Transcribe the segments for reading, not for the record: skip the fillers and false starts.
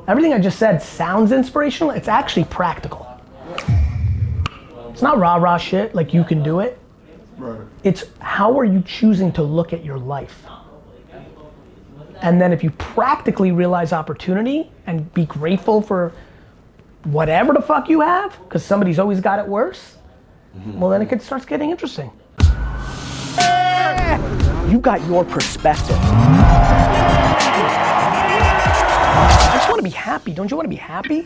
Everything I just said sounds inspirational. It's actually practical. It's not rah-rah shit like you can do it. Right. It's how are you choosing to look at your life? And then if you practically realize opportunity and be grateful for whatever the fuck you have, because somebody's always got it worse, well then it starts getting interesting. You got your perspective. I just want to be happy. Don't you want to be happy?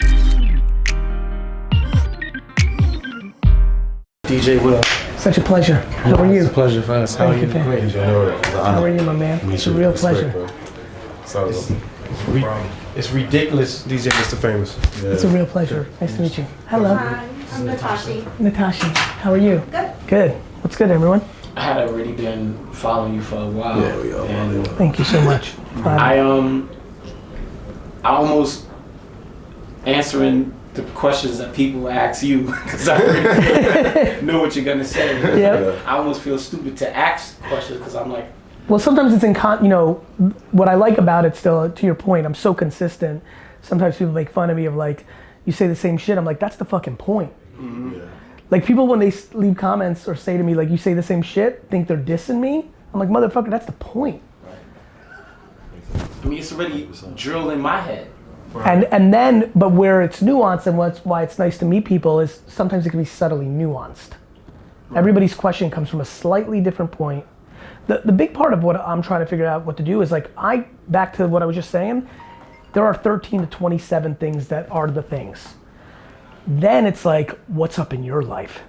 DJ Will. Such a pleasure. How are you? It's a pleasure for us. How are you? Great. How are you, my man? It's a real pleasure. It's ridiculous, DJ Mr. Famous. Yeah. It's a real pleasure. Nice to meet you. Hello. Hi, I'm Natasha. Natasha, how are you? Good. Good. What's good, everyone? I had already been following you for a while. And thank you so much. I almost answering the questions that people ask you because I already know what you're gonna say. Yeah. I almost feel stupid to ask questions because I'm like. Well, sometimes it's what I like about it still, to your point, I'm so consistent. Sometimes people make fun of me of like, you say the same shit. I'm like, that's the fucking point. Mm-hmm. Yeah. Like people when they leave comments or say to me like, you say the same shit, think they're dissing me. I'm like, motherfucker, that's the point. Right. I mean, it's already drilled in my head. Right. And then, but where it's nuanced and why it's nice to meet people is sometimes it can be subtly nuanced. Right. Everybody's question comes from a slightly different point. The big part of what I'm trying to figure out what to do is like, back to what I was just saying, there are 13 to 27 things that are the things. Then it's like, what's up in your life?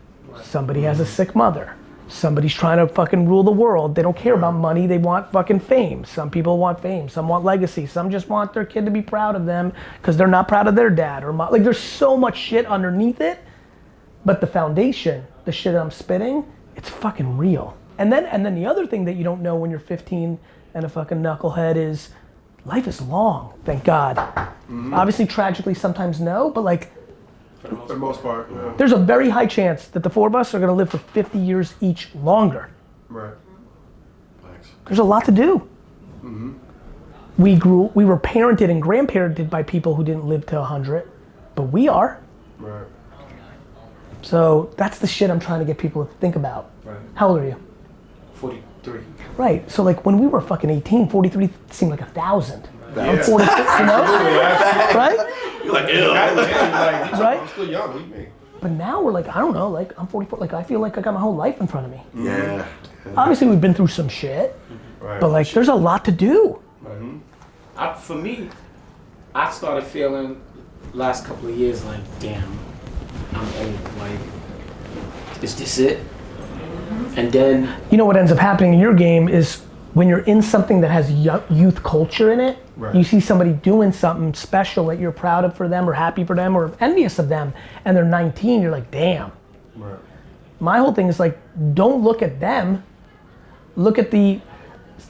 Somebody has a sick mother. Somebody's trying to fucking rule the world. They don't care about money, they want fucking fame. Some people want fame, some want legacy, some just want their kid to be proud of them because they're not proud of their dad or mom. Like there's so much shit underneath it, but the foundation, the shit that I'm spitting, it's fucking real. And then the other thing that you don't know when you're 15 and a fucking knucklehead is life is long, thank God. Mm-hmm. Obviously, tragically, sometimes no, but like, for the most part, yeah. There's a very high chance that the four of us are gonna live for 50 years each longer. Right. Thanks. There's a lot to do. Mm-hmm. We were parented and grandparented by people who didn't live to 100, but we are. Right. So that's the shit I'm trying to get people to think about. Right. How old are you? 43. Right, so like when we were fucking 18, 43 seemed like 1,000. Yeah. I'm 46, you know? Right? You're like, ew. Right? I'm still young, what do you mean? But now we're like, I don't know, like I'm 44, like I feel like I got my whole life in front of me. Yeah. Obviously we've been through some shit, Right. but like there's a lot to do. Mm-hmm. For me, I started feeling last couple of years like, damn, I'm old. Like, is this it? And then You know what ends up happening in your game is when you're in something that has youth culture in it, right. You see somebody doing something special that you're proud of for them or happy for them or envious of them, and they're 19, you're like, damn. Right. My whole thing is like, don't look at them, look at the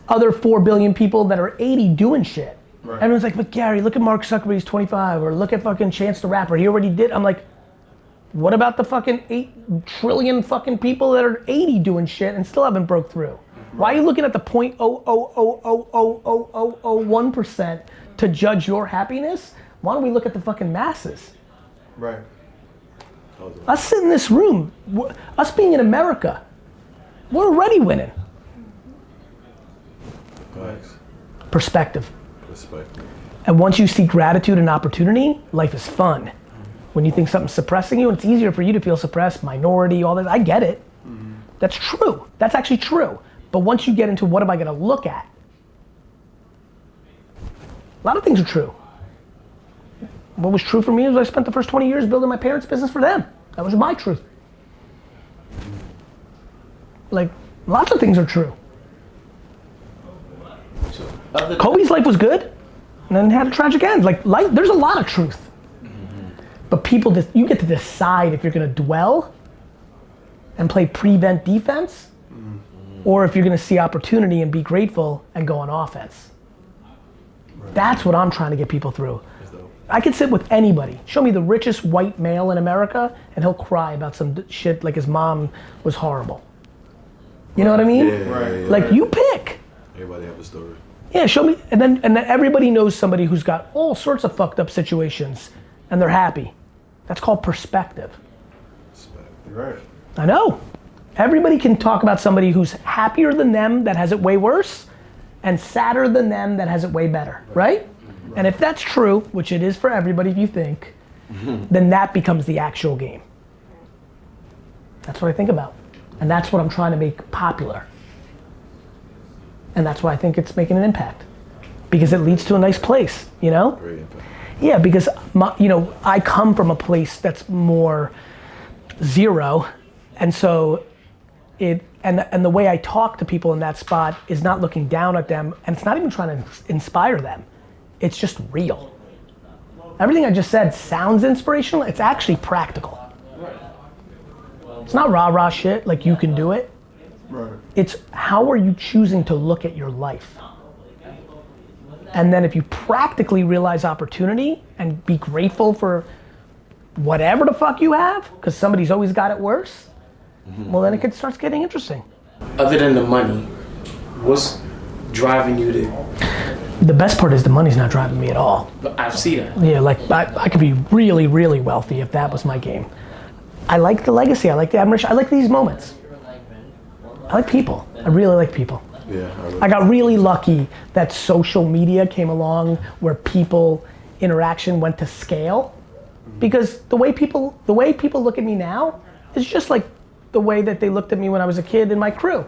other 4 billion people that are 80 doing shit. Right. Everyone's like, but Gary, look at Mark Zuckerberg, he's 25, or look at fucking Chance the Rapper, he already did. I'm like, what about the fucking 8 trillion fucking people that are 80 doing shit and still haven't broke through? Why are you looking at the 0.0000001% to judge your happiness? Why don't we look at the fucking masses? Right. Us sitting in this room, us being in America, we're already winning. Thanks. Perspective. And once you see gratitude and opportunity, life is fun. When you think something's suppressing you, it's easier for you to feel suppressed, minority, all that. I get it. Mm-hmm. That's true. That's actually true. But once you get into what am I gonna look at? A lot of things are true. What was true for me is I spent the first 20 years building my parents' business for them. That was my truth. Like, lots of things are true. Kobe's life was good, and then had a tragic end. Like, life, there's a lot of truth. But you get to decide if you're gonna dwell and play prevent defense, or if you're gonna see opportunity and be grateful and go on offense. Right. That's what I'm trying to get people through. I could sit with anybody. Show me the richest white male in America and he'll cry about some shit like his mom was horrible. You know what I mean? Yeah, like you pick. Everybody have a story. Yeah, show me, and then everybody knows somebody who's got all sorts of fucked up situations, and they're happy. That's called perspective. Right. I know. Everybody can talk about somebody who's happier than them that has it way worse, and sadder than them that has it way better, right? And if that's true, which it is for everybody if you think, then that becomes the actual game. That's what I think about. And that's what I'm trying to make popular. And that's why I think it's making an impact. Because it leads to a nice place, you know? Great impact. Yeah, because I come from a place that's more zero, and so and the way I talk to people in that spot is not looking down at them, and it's not even trying to inspire them. It's just real. Everything I just said sounds inspirational. It's actually practical. It's not rah-rah shit like you can do it. Right. It's how are you choosing to look at your life? And then if you practically realize opportunity and be grateful for whatever the fuck you have, because somebody's always got it worse, well then it starts getting interesting. Other than the money, what's driving you to? The best part is the money's not driving me at all. I see that. Yeah, like I could be really, really wealthy if that was my game. I like the legacy, I like the admiration, I like these moments. I like people, I really like people. Yeah. I got really lucky that social media came along where people interaction went to scale, because the way people look at me now is just like the way that they looked at me when I was a kid in my crew.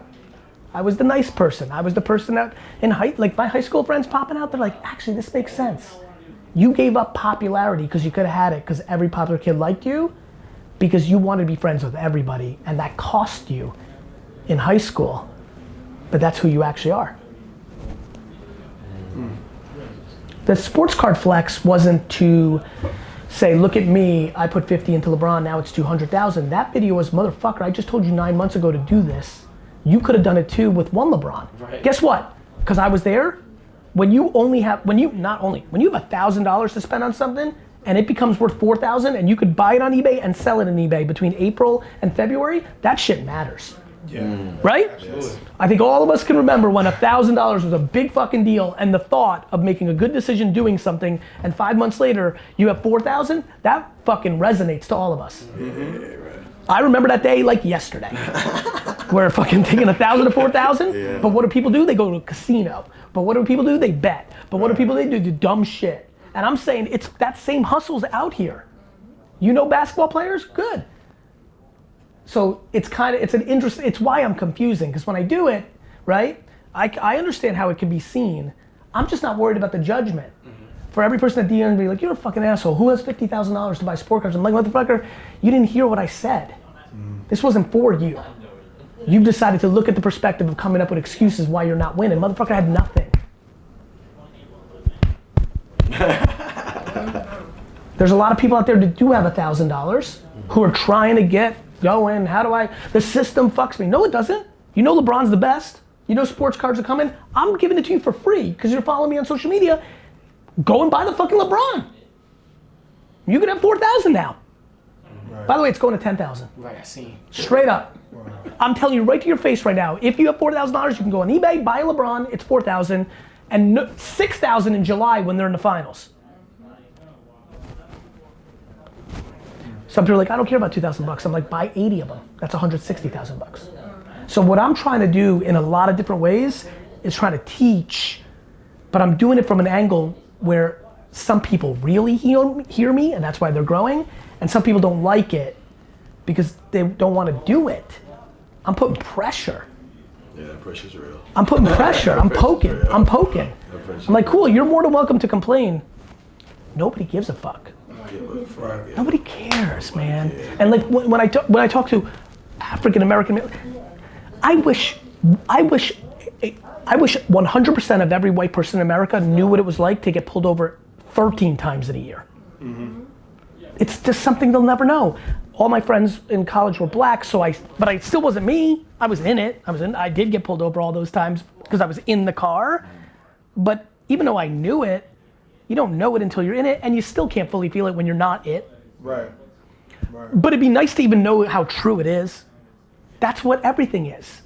I was the nice person. I was the person that like my high school friends popping out, they're like, actually this makes sense. You gave up popularity because you could have had it because every popular kid liked you, because you wanted to be friends with everybody, and that cost you in high school. But that's who you actually are. The sports card flex wasn't to say, look at me, I put 50 into LeBron, now it's 200,000. That video was, motherfucker, I just told you 9 months ago to do this. You could have done it too with one LeBron. Right. Guess what? Because I was there, when you have $1,000 to spend on something and it becomes worth 4,000 and you could buy it on eBay and sell it on eBay between April and February, that shit matters. Yeah. Right? Absolutely. I think all of us can remember when $1,000 was a big fucking deal, and the thought of making a good decision doing something, and 5 months later you have 4,000, that fucking resonates to all of us. I remember that day like yesterday. We're fucking taking 1,000 to 4,000, but what do people do? They go to a casino. But what do people do? They bet. But what do people do? They do dumb shit. And I'm saying it's that same hustle's out here. You know basketball players? Good. So it's an interesting, it's why I'm confusing, because when I do it, right, I understand how it can be seen. I'm just not worried about the judgment. For every person that DMs me, like, you're a fucking asshole, who has $50,000 to buy sport cards? I'm like, motherfucker, you didn't hear what I said. This wasn't for you. You've decided to look at the perspective of coming up with excuses why you're not winning. Motherfucker, I had nothing. There's a lot of people out there that do have $1,000 who are trying to get going. The system fucks me. No, it doesn't. You know LeBron's the best. You know sports cards are coming. I'm giving it to you for free because you're following me on social media. Go and buy the fucking LeBron. You can have 4,000 now. Right. By the way, it's going to 10,000. Right, I see. Straight up. Right. I'm telling you right to your face right now, if you have $4,000, you can go on eBay, buy a LeBron, it's 4,000, and 6,000 in July when they're in the finals. Some people are like, I don't care about 2,000 bucks. I'm like, buy 80 of them. That's 160,000 bucks. So what I'm trying to do in a lot of different ways is trying to teach, but I'm doing it from an angle where some people really hear me, and that's why they're growing, and some people don't like it because they don't want to do it. I'm putting pressure. Yeah, that pressure's real. I'm putting pressure. I'm poking. I'm poking. I'm like, cool, you're more than welcome to complain. Nobody gives a fuck. Nobody cares, man. And like when I talk to African American, I wish 100% of every white person in America knew what it was like to get pulled over 13 times in a year. It's just something they'll never know. All my friends in college were black, but I still wasn't me. I was in it. I did get pulled over all those times because I was in the car. But even though I knew it, you don't know it until you're in it, and you still can't fully feel it when you're not it. Right. Right. But it'd be nice to even know how true it is. That's what everything is.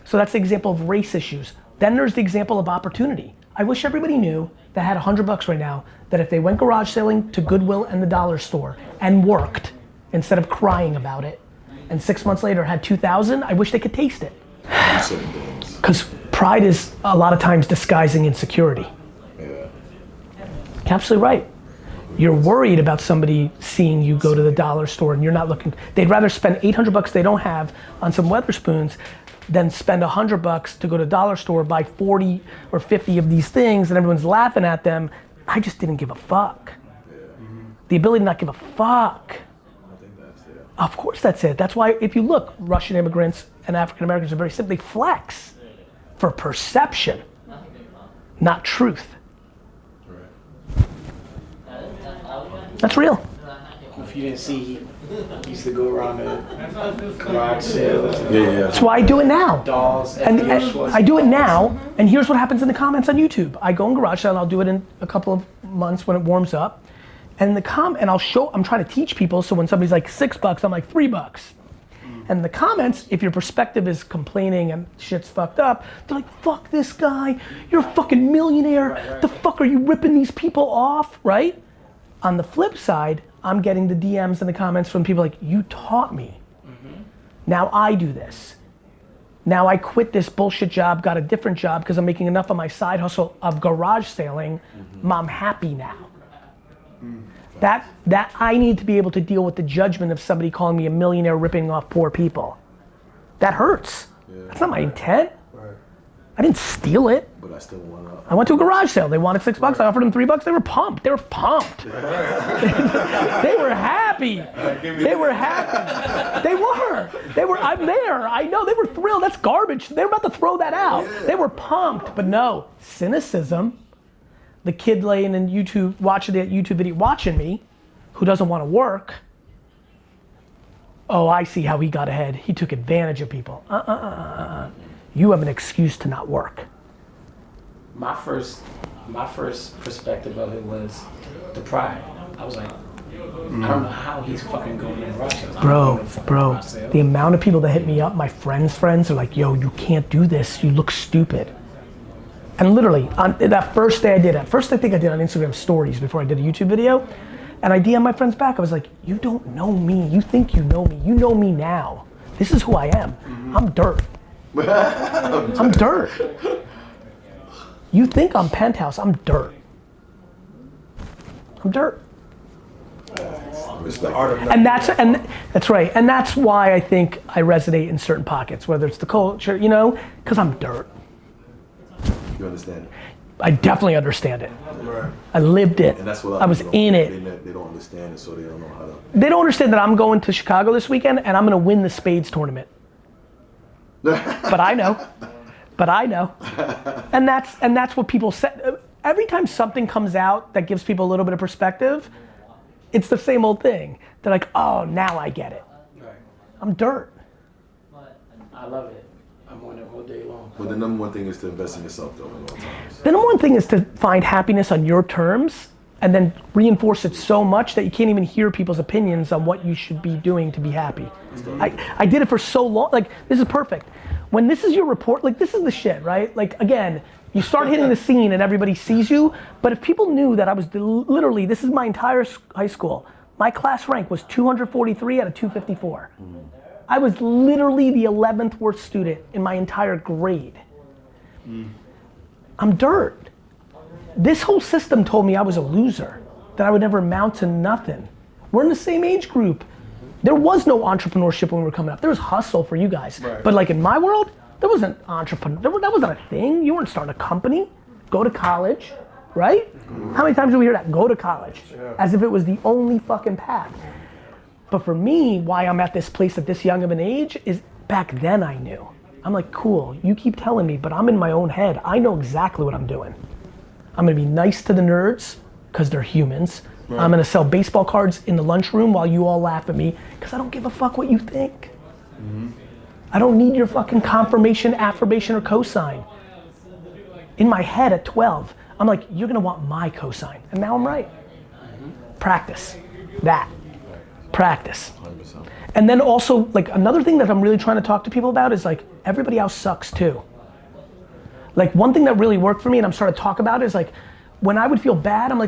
So that's the example of race issues. Then there's the example of opportunity. I wish everybody knew that had $100 right now, that if they went garage selling to Goodwill and the dollar store and worked instead of crying about it, and 6 months later had 2,000, I wish they could taste it. Certain things. Because pride is a lot of times disguising insecurity. Yeah. You're absolutely right. You're worried about somebody seeing you go to the dollar store and you're not looking. They'd rather spend $800 they don't have on some Weatherspoons than spend $100 to go to the dollar store, buy 40 or 50 of these things and everyone's laughing at them. I just didn't give a fuck. The ability to not give a fuck. I think that's it. Of course that's it. That's why if you look, Russian immigrants and African Americans are very simple. They flex for perception, not truth. That's real. If you didn't see, he used to go around the garage sales, Yeah. That's why I do it now. dolls, And FDR Schwarzenegger. I do it now, and here's what happens in the comments on YouTube. I go in garage sale and I'll do it in a couple of months when it warms up. And and I'll show, I'm trying to teach people, so when somebody's like $6, I'm like $3. And in the comments, if your perspective is complaining and shit's fucked up, they're like, fuck this guy, you're a fucking millionaire. The fuck are you ripping these people off, right? On the flip side, I'm getting the DMs and the comments from people like, you taught me. Now I do this. Now I quit this bullshit job, got a different job because I'm making enough on my side hustle of garage sailing. I'm happy now. That I need to be able to deal with the judgment of somebody calling me a millionaire ripping off poor people. That hurts. That's not my intent. Right. I didn't steal it. But I still want to. I went to a garage sale. They wanted $6. I offered them $3. They were pumped. They were pumped. They were happy. They were happy. They were. I'm there. I know. They were thrilled. That's garbage. They were about to throw that out. They were pumped. But no, cynicism. The kid laying in YouTube, watching that YouTube video, watching me, who doesn't want to work. Oh, I see how he got ahead. He took advantage of people. You have an excuse to not work. My first perspective of it was the pride. I was like, I don't know how he's fucking going in garage sales. I don't go to fucking Bro, garage sales. the amount of people that hit me up, my friends are like, yo, you can't do this. You look stupid. And literally, on that first day I did it, first I think I did on Instagram stories before I did a YouTube video, and I DM my friends back, I was like, you don't know me. You think you know me. You know me now. This is who I am. I'm dirt. I'm dirt. You think I'm penthouse, I'm dirt. I'm dirt. Respect. Art of And that's right. And that's why I think I resonate in certain pockets, whether it's the culture, you know, because I'm dirt. You understand it. I definitely understand it. Right. I lived it. And that's what I was in it. They don't understand it, so they don't know how to. They don't understand that I'm going to Chicago this weekend and I'm going to win the spades tournament. But I know. And that's what people say. Every time something comes out that gives people a little bit of perspective, it's the same old thing. They're like, oh, now I get it. Right. I'm dirt. I love it. I'm on it all day long. But the number one thing is to invest in yourself, though, at all times. The number one thing is to find happiness on your terms and then reinforce it so much that you can't even hear people's opinions on what you should be doing to be happy. I did it for so long. Like, this is perfect. When this is your report, like, this is the shit, right? Like, again, you start hitting the scene and everybody sees you, but if people knew that I was literally, this is my entire high school, my class rank was 243 out of 254. I was literally the 11th worst student in my entire grade. I'm dirt. This whole system told me I was a loser, that I would never amount to nothing. We're in the same age group. There was no entrepreneurship when we were coming up. There was hustle for you guys. Right. But like in my world, there wasn't entrepreneur. That wasn't a thing. You weren't starting a company. Go to college, right? How many times do we hear that? Go to college. Yeah. As if it was the only fucking path. But for me, why I'm at this place at this young of an age is back then I knew. I'm like, cool, you keep telling me, but I'm in my own head. I know exactly what I'm doing. I'm gonna be nice to the nerds, because they're humans. Right. I'm gonna sell baseball cards in the lunchroom while you all laugh at me, because I don't give a fuck what you think. I don't need your fucking confirmation, affirmation, or cosign. In my head at 12, I'm like, you're gonna want my cosign. And now I'm right. Practice that. Practice. 100%. And then also, like, another thing that I'm really trying to talk to people about is like, everybody else sucks too. Like one thing that really worked for me, and I'm starting to talk about, is like when I would feel bad, I'm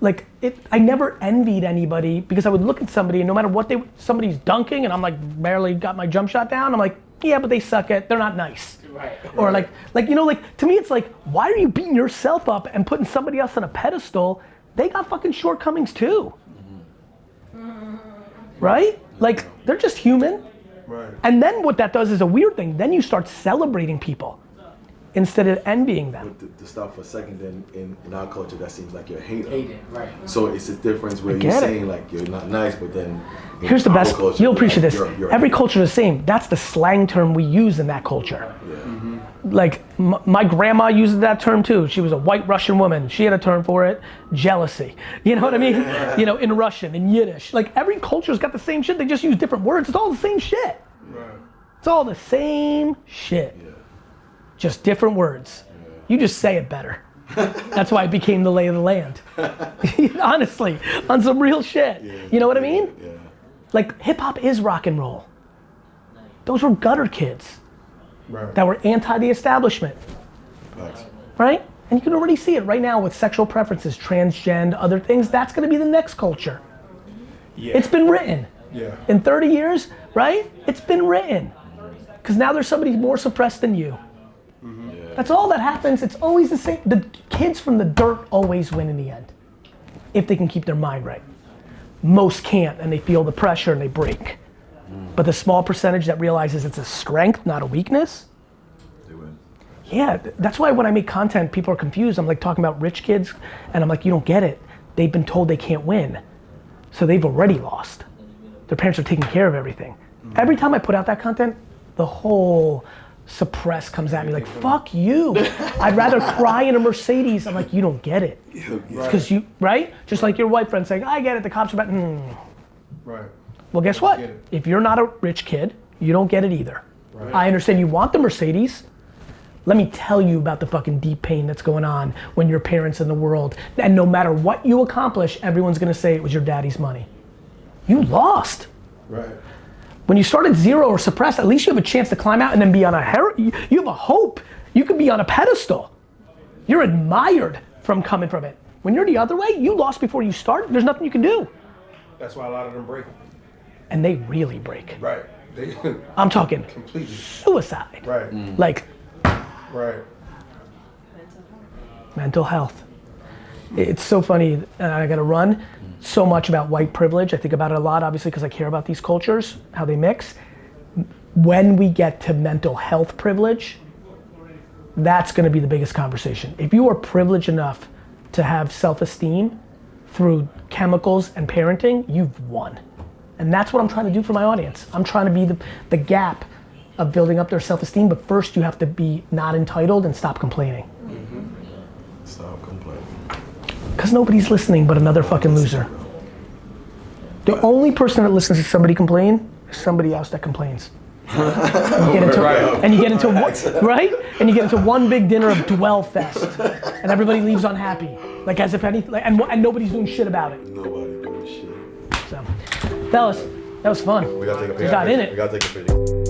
like I never envied anybody because I would look at somebody and no matter what somebody's dunking and I'm like barely got my jump shot down, I'm like, yeah, but they suck at, they're not nice. Right. Or like you know, like to me it's like, why are you beating yourself up and putting somebody else on a pedestal? They got fucking shortcomings too. Right? Like they're just human. Right. And then what that does is a weird thing. Then you start celebrating people instead of envying them. But to stop for a second, then in our culture, that seems like you're a hater. Hate it, right. So it's a difference where I you're get it. saying like you're not nice, but then in Here's the our best, culture, you'll appreciate like, this. you're a Every hater. culture is the same. That's the slang term we use in that culture. Yeah. Like my grandma uses that term too. She was a white Russian woman. She had a term for it, jealousy. You know what I mean? You know, in Russian, in Yiddish. Like every culture's got the same shit, they just use different words. It's all the same shit. Right. It's all the same shit. Yeah. Just different words. You just say it better. That's why it became the lay of the land. Honestly, on some real shit. Yeah. You know what I mean? Yeah. Like hip hop is rock and roll. Those were gutter kids Right. that were anti the establishment, Facts. right? And you can already see it right now with sexual preferences, transgender, other things. That's gonna be the next culture. Yeah. It's been written. Yeah. In 30 years, right? It's been written. Because now there's somebody more suppressed than you. Yeah. That's all that happens. It's always the same. The kids from the dirt always win in the end. If they can keep their mind right. Most can't and they feel the pressure and they break. But the small percentage that realizes it's a strength, not a weakness, They win. yeah, that's why when I make content, people are confused. I'm like talking about rich kids and I'm like, you don't get it. They've been told they can't win. So they've already lost. Their parents are taking care of everything. Every time I put out that content, the whole suppress comes at me like, fuck you. I'd rather cry in a Mercedes. I'm like, you don't get it. Because you, right? Just like your white friend saying, I get it, the cops are bad. Right. Well, guess what? Get it. If you're not a rich kid, you don't get it either. Right. I understand you want the Mercedes. Let me tell you about the fucking deep pain that's going on when your parents in the world, and no matter what you accomplish, everyone's gonna say it was your daddy's money. You lost. Right. When you start at zero or suppressed, at least you have a chance to climb out and then be on you have a hope. You could be on a pedestal. You're admired from coming from it. When you're the other way, you lost before you start, there's nothing you can do. That's why a lot of them break. And they really break. Right. They I'm talking completely. suicide. Right. Like Right. mental health. It's so funny, and I gotta run. So much about white privilege. I think about it a lot, obviously, because I care about these cultures, how they mix. When we get to mental health privilege, that's gonna be the biggest conversation. If you are privileged enough to have self-esteem through chemicals and parenting, you've won. And that's what I'm trying to do for my audience. I'm trying to be the gap of building up their self-esteem, but first you have to be not entitled and stop complaining. Stop complaining. Because nobody's listening but another fucking loser. The only person that listens to somebody complain is somebody else that complains. And you get into right? And you get into one big dinner of dwell fest, and everybody leaves unhappy, like as if anything, and nobody's doing shit about it. Nobody doing shit. So, fellas, that was fun. We gotta take a picture. We got in it. We gotta take a picture.